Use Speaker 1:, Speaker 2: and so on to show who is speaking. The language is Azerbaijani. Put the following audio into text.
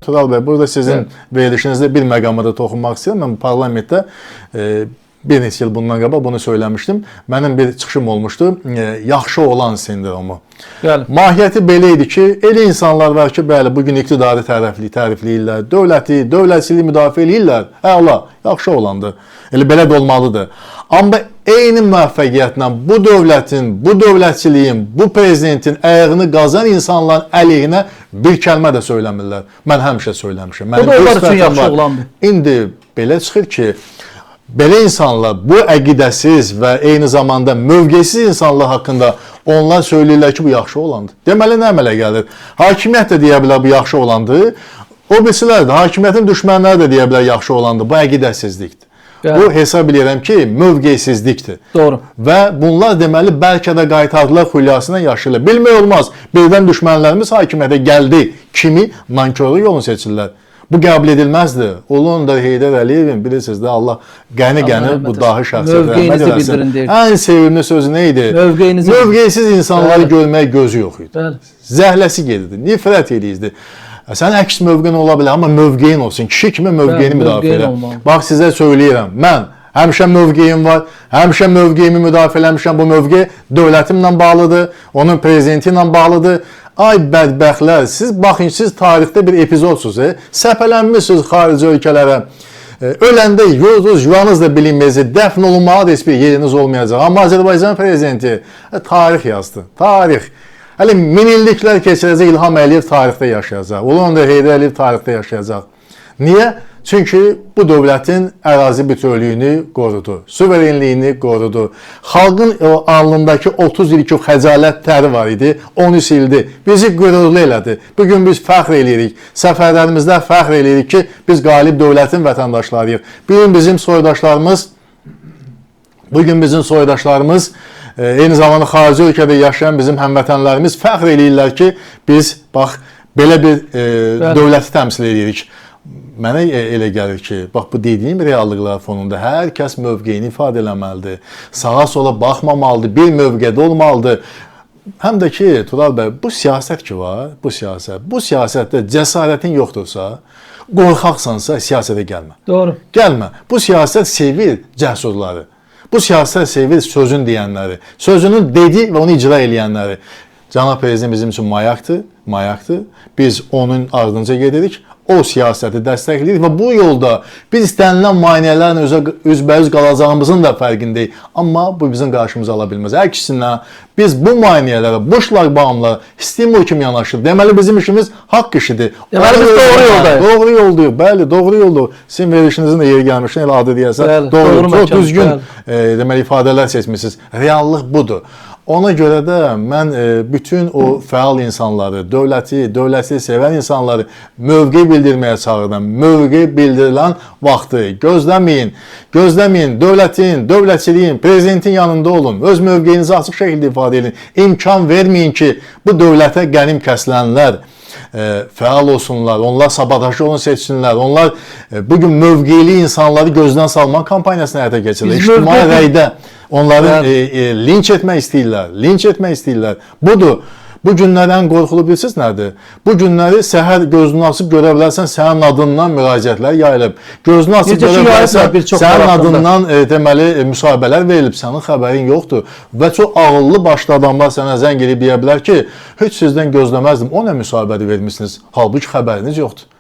Speaker 1: Tural bəy, burada sizin verilişinizdə bir məqama da toxunmaq istəyirəm. Mən parlamentdə bir neçə il bundan qabaq bunu söyləmişdim. Mənim bir çıxışım olmuşdu, yaxşı olan sindromu. Mahiyyəti belə idi ki, elə insanlar var ki, bəli, bugün iqtidarı tərifləyirlər, dövlətçiliyi müdafiə edirlər, əla, yaxşı olandır, elə belə də olmalıdır. Amma eyni müvəffəqiyyətlə bu dövlətin, bu dövlətçiliyin, bu prezidentin ayağını qazan insanların əleyhinə bir kəlmə də söyləmirlər. Mən həmişə söyləmişəm.
Speaker 2: Bu da onlar üçün yaxşı olandır.
Speaker 1: İndi belə çıxır ki, belə insanlar, bu əqidəsiz və eyni zamanda mövqesiz insanlar haqqında onlar söyləyirlər ki, bu yaxşı olandır. Deməli, nə əmələ gəlir? Hakimiyyət də deyə bilər, bu yaxşı olandır. O birisilər də, hakimiyyətin düşmənləri də deyə bilər, yaxşı olandır. Bu əqidəsizlikdir. Bu hesab edirəm ki, mövqesizlikdir.
Speaker 2: Doğru.
Speaker 1: Və bunlar deməli, bəlkə də qaytardılar xulyasına yaşayırlar. Bilmək olmaz, birdən düşmənlərimiz hakimiyyətə gəldi. Kimi? Nankörlük yolunu seçirlər. Bu qəbul edilməzdir. Onun da Heydər Əliyevin, bilirsiniz də, Allah qəni bu dahi şəxsiyyət rəhmət eləsin. Ən sevimli sözü nə idi? Mövqesiz insanları görmək gözü yox idi. Zəhləsi gedirdi, nifrət edirdi. Sən əks mövqeyin ola bilər, amma mövqeyin olsun. Kişi kimi mövqeyini müdafiə elə. Bax, sizə söyləyirəm, mən həmişə mövqeyim var, həmişə mövqeyimi müdafiə eləmişəm. Bu mövqe dövlətimlə bağlıdır, onun prezidenti ilə bağlıdır. Ay bədbəxtlər, siz baxın, siz tarixdə bir epizodsunuz, səpələnmişsiniz xarici ölkələrə. Öləndə yuvanız da bilinməyəcək, dəfn olunmağa da heç bir yeriniz olmayacaq. Amma Azərbaycan prezidenti tarix yazdı, tarix. Hələ min illiklər keçirəcək, İlham Əliyev tarixdə yaşayacaq. Ulan da Heydər Əliyev tarixdə yaşayacaq. Niyə? Çünki bu dövlətin ərazi bütövlüyünü qorudu, suverenliyini qorudu. Xalqın alnındakı 30 ilki xəcalət təri var idi, 13 ildir. Bizi qürurlu elədi. Bugün biz fəxr eləyirik, səfərlərimizdə fəxr eləyirik ki, biz qalib dövlətin vətəndaşlarıyıq. Bugün bizim soydaşlarımız, eyni zamanda xarici ölkədə yaşayan bizim həmvətənlərimiz fəxr eləyirlər ki, biz bax, belə bir dövləti təmsil edirik. Mənə elə gəlir ki, bax, bu dediyim reallıqlar fonunda hər kəs mövqeyini ifadə eləməlidir. Sağa sola baxmamalıdır, bir mövqedə olmalıdır. Həm də ki, Tural bəy, bu siyasət ki var, bu siyasətdə cəsarətin yoxdursa, qorxaqsansa siyasətə gəlmə.
Speaker 2: Doğru.
Speaker 1: Gəlmə. Bu siyasət sevir cəsurları. Bu siyasət sevir sözün deyənləri, sözünü dedi və onu icra eləyənləri. Cənab Prezident bizim üçün mayaqdır. Biz onun ardınca gedirik, o siyasəti dəstəkləyirik və bu yolda biz istənilən maneələrlə üzbəüz qalacağımızın da fərqindəyik. Amma bu bizim qarşımıza ala bilməz. Əksinə, biz bu maneələrə, bu şlaqbaumlara stimul kimi yanaşırıq. Deməli, bizim işimiz haqq işidir.
Speaker 2: Deməli, biz doğru yoldayıq.
Speaker 1: Doğru yoldayıq, bəli, doğru yoldayıq. Sizin verilişinizin də yeri gəlmişdən elə adı deyəsən, doğru, çox düzgün deməli, ifadələr seçmişsiniz. Reallıq budur. Ona görə də mən bütün o fəal insanları, dövləti sevən insanları mövqe bildirməyə çağırdım. Mövqe bildirilən vaxtı gözləməyin. Dövlətçiliyin, prezidentin yanında olun. Öz mövqeyinizi açıq şəkildə ifadə edin. İmkan verməyin ki, bu dövlətə qənim kəsilənlər fəal olsunlar, onlar sabotajı onu seçsinlər, onlar bugün mövqeyli insanları gözdən salma kampaniyasını həyata keçirirlər. İctimai rəydə onları linç etmək istəyirlər. Budur. Bu günlər ən qorxulu bilirsiniz nədir? Bu günləri səhər gözünü açıb görə bilərsən, sənin adından müraciətlər yayılıb. Gözünü açıb görə bilərsən, sənin adından deməli müsahibələr verilib, sənin xəbərin yoxdur. Və çox ağıllı başlı adamlar sənə zəng edib deyə bilər ki, heç sizdən gözləməzdim, o nə müsahibədir vermişsiniz, halbuki xəbəriniz yoxdur.